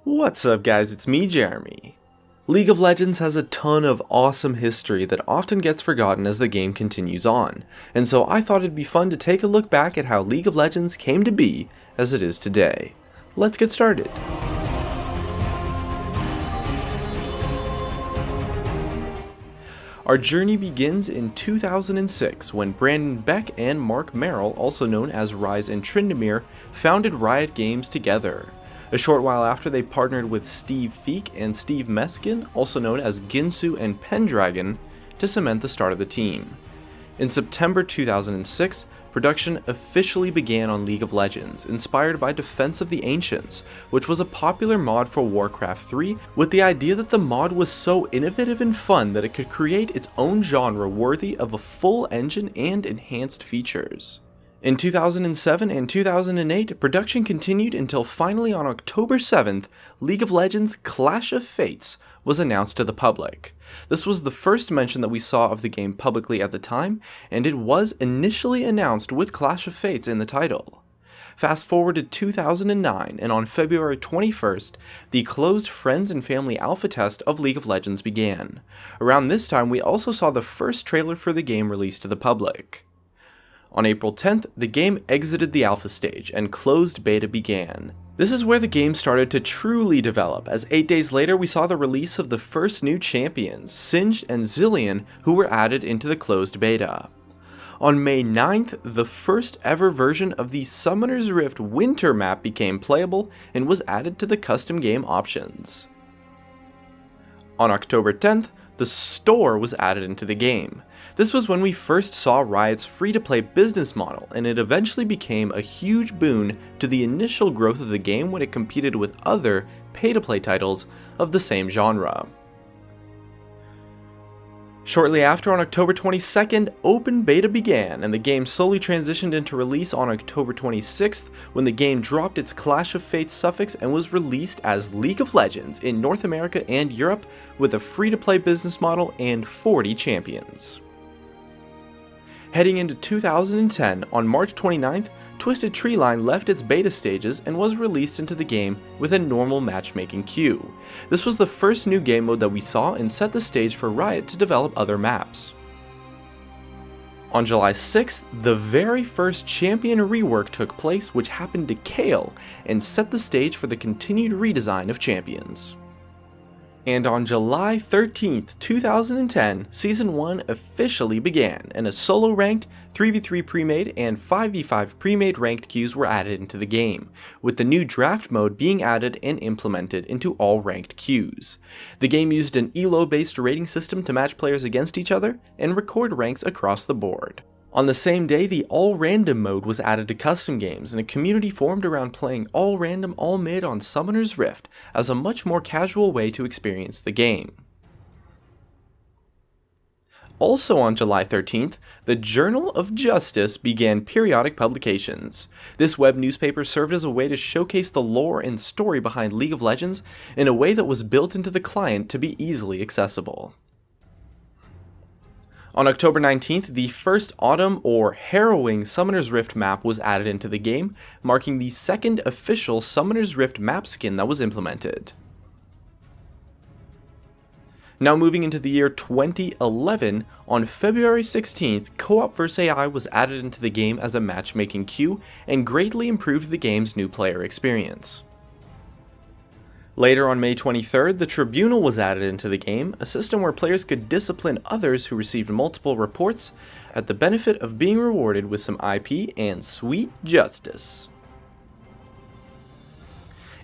What's up guys, it's me Jeremy. League of Legends has a ton of awesome history that often gets forgotten as the game continues on, and so I thought it'd be fun to take a look back at how League of Legends came to be as it is today. Let's get started. Our journey begins in 2006 when Brandon Beck and Mark Merrill, also known as Rise and Tryndamere, founded Riot Games together. A short while after, they partnered with Steve Feek and Steve Meskin, also known as Ginsu and Pendragon, to cement the start of the team. In September 2006, production officially began on League of Legends, inspired by Defense of the Ancients, which was a popular mod for Warcraft 3, with the idea that the mod was so innovative and fun that it could create its own genre worthy of a full engine and enhanced features. In 2007 and 2008, production continued until finally on October 7th, League of Legends Clash of Fates was announced to the public. This was the first mention that we saw of the game publicly at the time, and it was initially announced with Clash of Fates in the title. Fast forward to 2009, and on February 21st, the closed Friends and Family alpha test of League of Legends began. Around this time, we also saw the first trailer for the game released to the public. On April 10th, the game exited the alpha stage and closed beta began. This is where the game started to truly develop, as 8 days later we saw the release of the first new champions, Singed and Zillion, who were added into the closed beta. On May 9th, the first ever version of the Summoner's Rift Winter map became playable and was added to the custom game options. On October 10th, the store was added into the game. This was when we first saw Riot's free-to-play business model, and it eventually became a huge boon to the initial growth of the game when it competed with other pay-to-play titles of the same genre. Shortly after, on October 22nd, open beta began, and the game slowly transitioned into release on October 26th when the game dropped its Clash of Fates suffix and was released as League of Legends in North America and Europe with a free-to-play business model and 40 champions. Heading into 2010, on March 29th, Twisted Treeline left its beta stages and was released into the game with a normal matchmaking queue. This was the first new game mode that we saw and set the stage for Riot to develop other maps. On July 6th, the very first champion rework took place, which happened to Kayle and set the stage for the continued redesign of champions. And on July 13th, 2010, Season 1 officially began, and a solo ranked, 3v3 pre-made, and 5v5 pre-made ranked queues were added into the game, with the new draft mode being added and implemented into all ranked queues. The game used an ELO-based rating system to match players against each other and record ranks across the board. On the same day, the all-random mode was added to custom games, and a community formed around playing all-random, all-mid on Summoner's Rift as a much more casual way to experience the game. Also on July 13th, the Journal of Justice began periodic publications. This web newspaper served as a way to showcase the lore and story behind League of Legends in a way that was built into the client to be easily accessible. On October 19th, the first Autumn or Harrowing Summoner's Rift map was added into the game, marking the second official Summoner's Rift map skin that was implemented. Now moving into the year 2011, on February 16th, Co-op vs AI was added into the game as a matchmaking queue and greatly improved the game's new player experience. Later on May 23rd, the Tribunal was added into the game, a system where players could discipline others who received multiple reports at the benefit of being rewarded with some IP and sweet justice.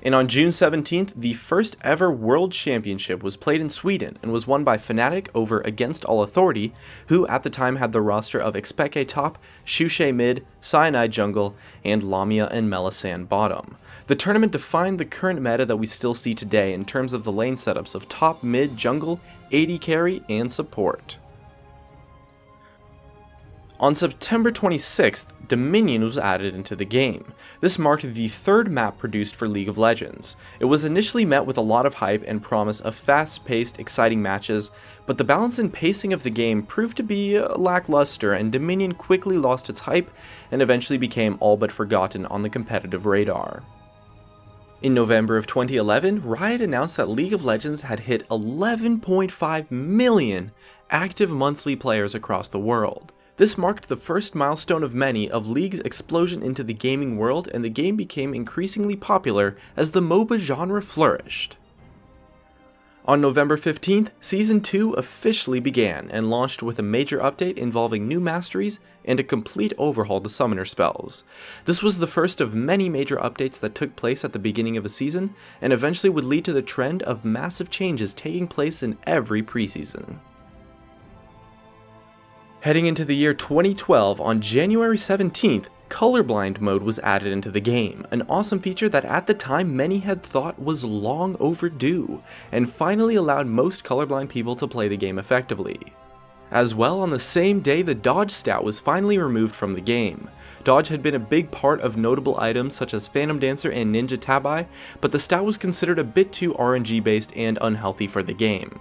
And on June 17th, the first ever World Championship was played in Sweden and was won by Fnatic over Against All Authority, who at the time had the roster of Expeke top, Shushe mid, Cyanide jungle, and Lamia and Melisande bottom. The tournament defined the current meta that we still see today in terms of the lane setups of top, mid, jungle, AD carry, and support. On September 26th, Dominion was added into the game. This marked the third map produced for League of Legends. It was initially met with a lot of hype and promise of fast-paced, exciting matches, but the balance and pacing of the game proved to be lackluster, and Dominion quickly lost its hype and eventually became all but forgotten on the competitive radar. In November of 2011, Riot announced that League of Legends had hit 11.5 million active monthly players across the world. This marked the first milestone of many of League's explosion into the gaming world, and the game became increasingly popular as the MOBA genre flourished. On November 15th, Season 2 officially began and launched with a major update involving new masteries and a complete overhaul to summoner spells. This was the first of many major updates that took place at the beginning of a season, and eventually would lead to the trend of massive changes taking place in every preseason. Heading into the year 2012, on January 17th, Colorblind mode was added into the game, an awesome feature that at the time many had thought was long overdue, and finally allowed most colorblind people to play the game effectively. As well, on the same day, the dodge stat was finally removed from the game. Dodge had been a big part of notable items such as Phantom Dancer and Ninja Tabi, but the stat was considered a bit too RNG based and unhealthy for the game.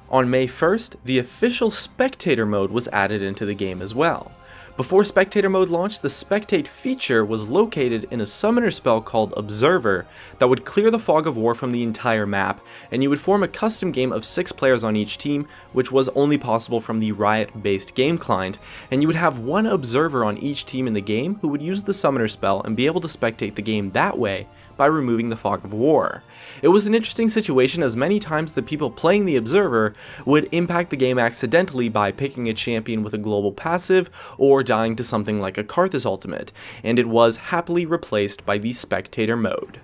On May 1st, the official Spectator mode was added into the game as well. Before Spectator mode launched, the Spectate feature was located in a summoner spell called Observer that would clear the fog of war from the entire map, and you would form a custom game of 6 players on each team, which was only possible from the Riot-based game client, and you would have one observer on each team in the game who would use the summoner spell and be able to spectate the game that way by removing the fog of war. It was an interesting situation, as many times the people playing the observer would impact the game accidentally by picking a champion with a global passive or dying to something like a Karthus ultimate, and it was happily replaced by the Spectator mode.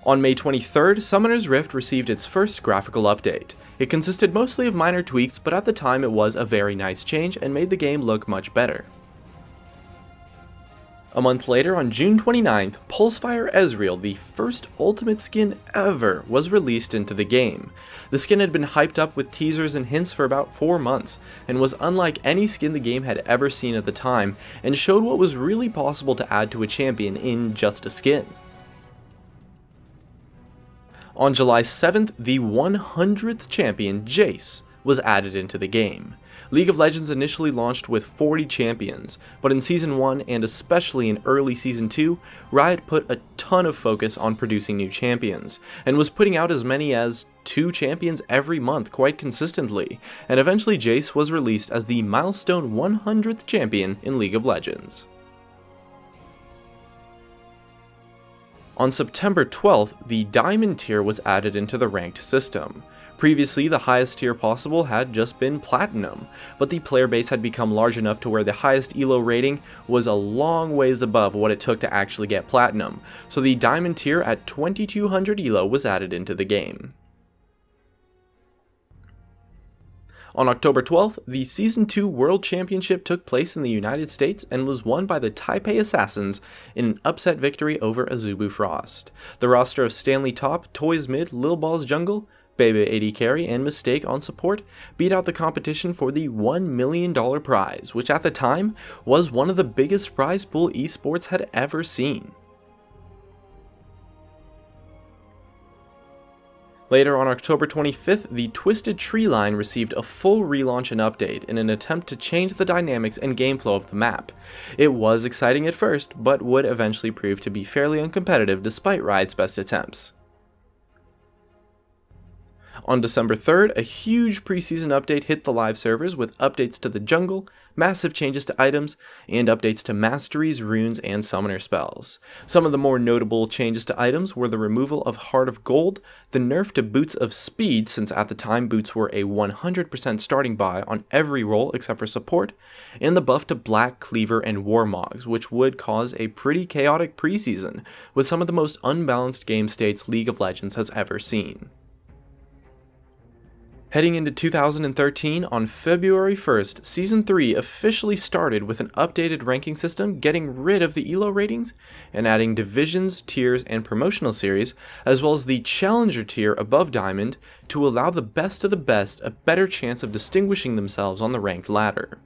On May 23rd, Summoner's Rift received its first graphical update. It consisted mostly of minor tweaks, but at the time it was a very nice change and made the game look much better. A month later, on June 29th, Pulsefire Ezreal, the first ultimate skin ever, was released into the game. The skin had been hyped up with teasers and hints for about 4 months, and was unlike any skin the game had ever seen at the time, and showed what was really possible to add to a champion in just a skin. On July 7th, the 100th champion, Jace, was added into the game. League of Legends initially launched with 40 champions, but in Season 1 and especially in early Season 2, Riot put a ton of focus on producing new champions, and was putting out as many as 2 champions every month quite consistently, and eventually Jace was released as the milestone 100th champion in League of Legends. On September 12th, the Diamond tier was added into the ranked system. Previously, the highest tier possible had just been Platinum, but the player base had become large enough to where the highest ELO rating was a long ways above what it took to actually get Platinum, so the Diamond tier at 2200 ELO was added into the game. On October 12th, the Season 2 World Championship took place in the United States and was won by the Taipei Assassins in an upset victory over Azubu Frost. The roster of Stanley top, Toys mid, Lil Balls jungle, Bebe AD carry, and Mistake on support beat out the competition for the $1 million prize, which at the time was one of the biggest prize pool esports had ever seen. Later on October 25th, the Twisted Tree line received a full relaunch and update in an attempt to change the dynamics and game flow of the map. It was exciting at first, but would eventually prove to be fairly uncompetitive despite Riot's best attempts. On December 3rd, a huge preseason update hit the live servers with updates to the jungle, massive changes to items, and updates to masteries, runes, and summoner spells. Some of the more notable changes to items were the removal of Heart of Gold, the nerf to Boots of Speed, since at the time boots were a 100% starting buy on every role except for support, and the buff to Black Cleaver and Warmogs, which would cause a pretty chaotic preseason, with some of the most unbalanced game states League of Legends has ever seen. Heading into 2013, on February 1st, Season 3 officially started with an updated ranking system, getting rid of the ELO ratings and adding divisions, tiers, and promotional series, as well as the Challenger tier above Diamond, to allow the best of the best a better chance of distinguishing themselves on the ranked ladder.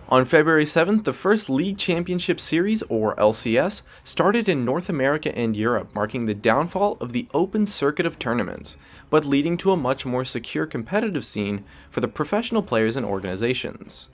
On February 7th, the first League Championship Series, or LCS, started in North America and Europe, marking the downfall of the open circuit of tournaments, but leading to a much more secure competitive scene for the professional players and organizations.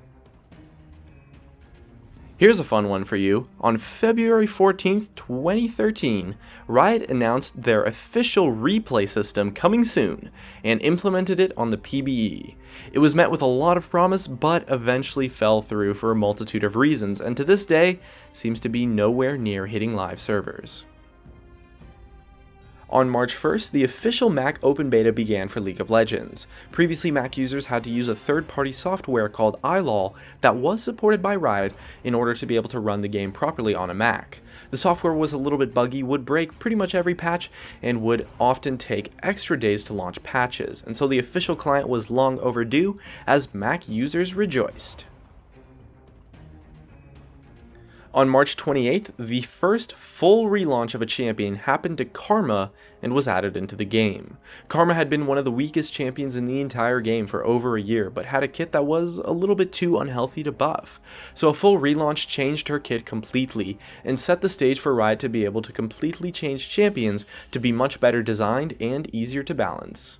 Here's a fun one for you. On February 14th, 2013, Riot announced their official replay system coming soon, and implemented it on the PBE. It was met with a lot of promise, but eventually fell through for a multitude of reasons, and to this day, seems to be nowhere near hitting live servers. On March 1st, the official Mac open beta began for League of Legends. Previously, Mac users had to use a third-party software called iLol that was supported by Riot in order to be able to run the game properly on a Mac. The software was a little bit buggy, would break pretty much every patch, and would often take extra days to launch patches, and so the official client was long overdue, as Mac users rejoiced. On March 28th, the first full relaunch of a champion happened to Karma and was added into the game. Karma had been one of the weakest champions in the entire game for over a year, but had a kit that was a little bit too unhealthy to buff. So a full relaunch changed her kit completely, and set the stage for Riot to be able to completely change champions to be much better designed and easier to balance.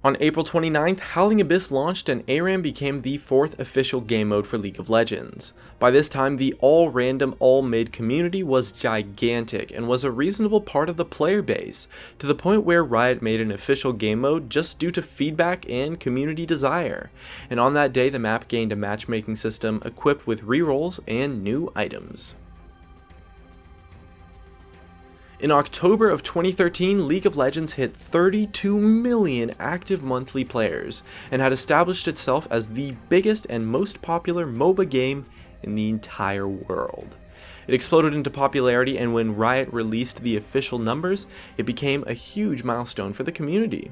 On April 29th, Howling Abyss launched and ARAM became the fourth official game mode for League of Legends. By this time, the all-random, all-mid community was gigantic and was a reasonable part of the player base, to the point where Riot made an official game mode just due to feedback and community desire. And on that day, the map gained a matchmaking system equipped with rerolls and new items. In October of 2013, League of Legends hit 32 million active monthly players, and had established itself as the biggest and most popular MOBA game in the entire world. It exploded into popularity, and when Riot released the official numbers, it became a huge milestone for the community.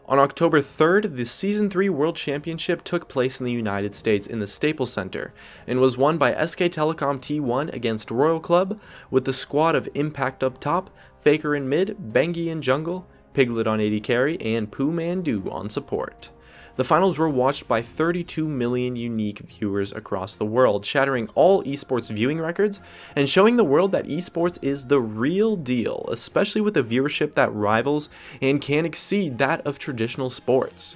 On October 3rd, the Season 3 World Championship took place in the United States in the Staples Center, and was won by SK Telecom T1 against Royal Club, with the squad of Impact up top, Faker in mid, Bengi in jungle, Piglet on AD carry, and Pooh Mandu on support. The finals were watched by 32 million unique viewers across the world, shattering all esports viewing records, and showing the world that esports is the real deal, especially with a viewership that rivals and can exceed that of traditional sports.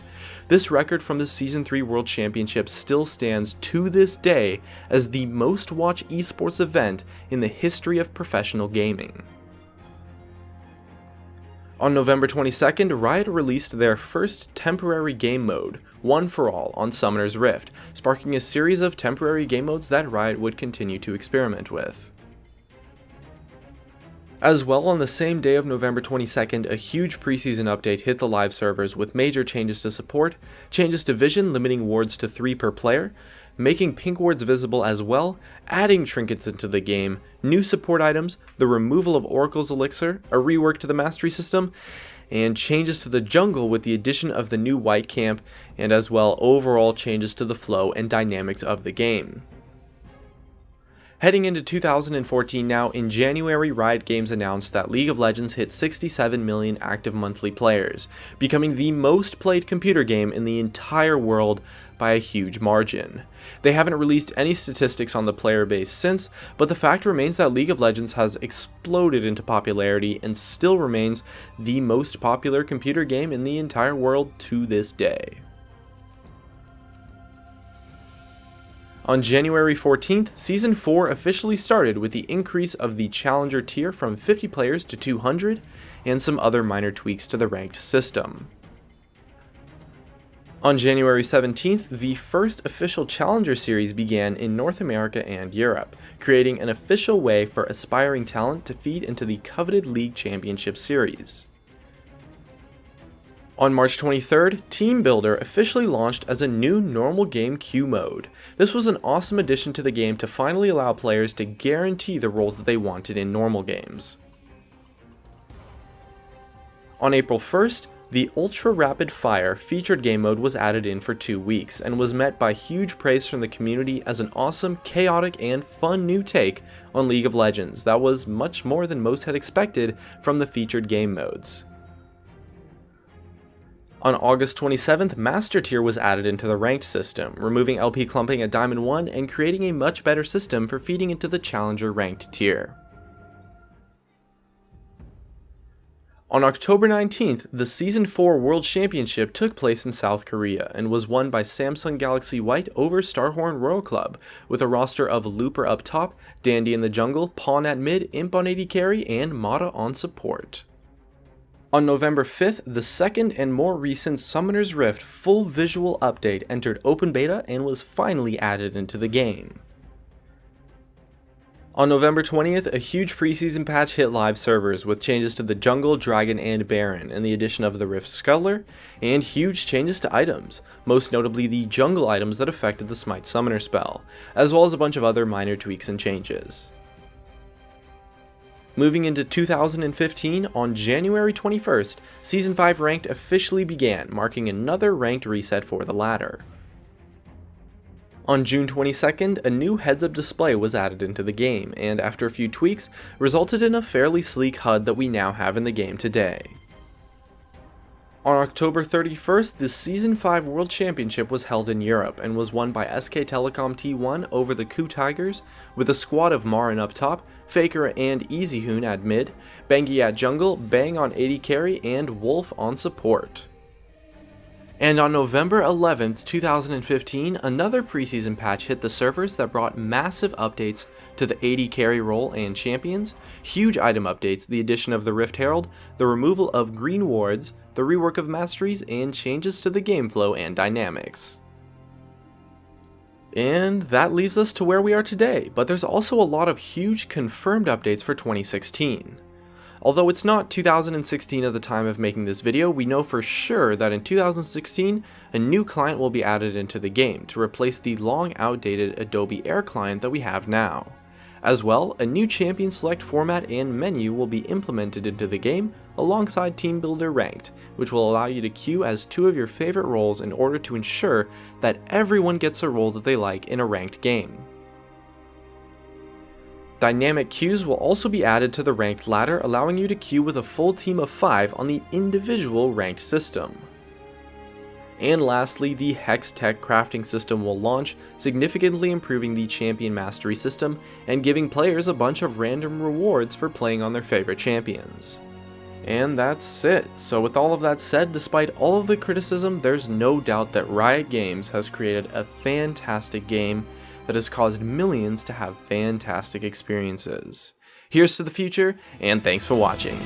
This record from the Season 3 World Championship still stands to this day as the most watched esports event in the history of professional gaming. On November 22nd, Riot released their first temporary game mode, One for All, on Summoner's Rift, sparking a series of temporary game modes that Riot would continue to experiment with. As well, on the same day of November 22nd, a huge preseason update hit the live servers with major changes to support, changes to vision limiting wards to 3 per player, making pink wards visible as well, adding trinkets into the game, new support items, the removal of Oracle's Elixir, a rework to the mastery system, and changes to the jungle with the addition of the new white camp, and as well overall changes to the flow and dynamics of the game. Heading into 2014 now, in January, Riot Games announced that League of Legends hit 67 million active monthly players, becoming the most played computer game in the entire world by a huge margin. They haven't released any statistics on the player base since, but the fact remains that League of Legends has exploded into popularity and still remains the most popular computer game in the entire world to this day. On January 14th, Season 4 officially started with the increase of the Challenger tier from 50 players to 200, and some other minor tweaks to the ranked system. On January 17th, the first official Challenger series began in North America and Europe, creating an official way for aspiring talent to feed into the coveted League Championship Series. On March 23rd, Team Builder officially launched as a new normal game queue mode. This was an awesome addition to the game to finally allow players to guarantee the roles that they wanted in normal games. On April 1st, the Ultra Rapid Fire featured game mode was added in for 2 weeks, and was met by huge praise from the community as an awesome, chaotic, and fun new take on League of Legends that was much more than most had expected from the featured game modes. On August 27th, Master Tier was added into the ranked system, removing LP clumping at Diamond 1 and creating a much better system for feeding into the Challenger ranked tier. On October 19th, the Season 4 World Championship took place in South Korea and was won by Samsung Galaxy White over Starhorn Royal Club, with a roster of Looper up top, Dandy in the jungle, Pawn at mid, Imp on AD carry, and Mata on support. On November 5th, the second and more recent Summoner's Rift full visual update entered open beta and was finally added into the game. On November 20th, a huge preseason patch hit live servers with changes to the Jungle, Dragon, and Baron, and the addition of the Rift Scuttler, and huge changes to items, most notably the Jungle items that affected the Smite Summoner spell, as well as a bunch of other minor tweaks and changes. Moving into 2015, on January 21st, Season 5 Ranked officially began, marking another ranked reset for the ladder. On June 22nd, a new heads-up display was added into the game, and after a few tweaks, resulted in a fairly sleek HUD that we now have in the game today. On October 31st, the Season 5 World Championship was held in Europe, and was won by SK Telecom T1 over the Ku Tigers, with a squad of Marin up top, Faker and EasyHoon at mid, Bengi at jungle, Bang on AD carry, and Wolf on support. And on November 11th, 2015, another preseason patch hit the servers that brought massive updates to the AD carry role and champions, huge item updates, the addition of the Rift Herald, the removal of green wards, the rework of masteries, and changes to the game flow and dynamics. And that leaves us to where we are today, but there's also a lot of huge confirmed updates for 2016. Although it's not 2016 at the time of making this video, we know for sure that in 2016, a new client will be added into the game to replace the long outdated Adobe Air client that we have now. As well, a new champion select format and menu will be implemented into the game alongside Team Builder Ranked, which will allow you to queue as two of your favorite roles in order to ensure that everyone gets a role that they like in a ranked game. Dynamic queues will also be added to the ranked ladder, allowing you to queue with a full team of 5 on the individual ranked system. And lastly, the Hex Tech crafting system will launch, significantly improving the champion mastery system and giving players a bunch of random rewards for playing on their favorite champions. And that's it. So with all of that said, despite all of the criticism, there's no doubt that Riot Games has created a fantastic game that has caused millions to have fantastic experiences. Here's to the future, and thanks for watching.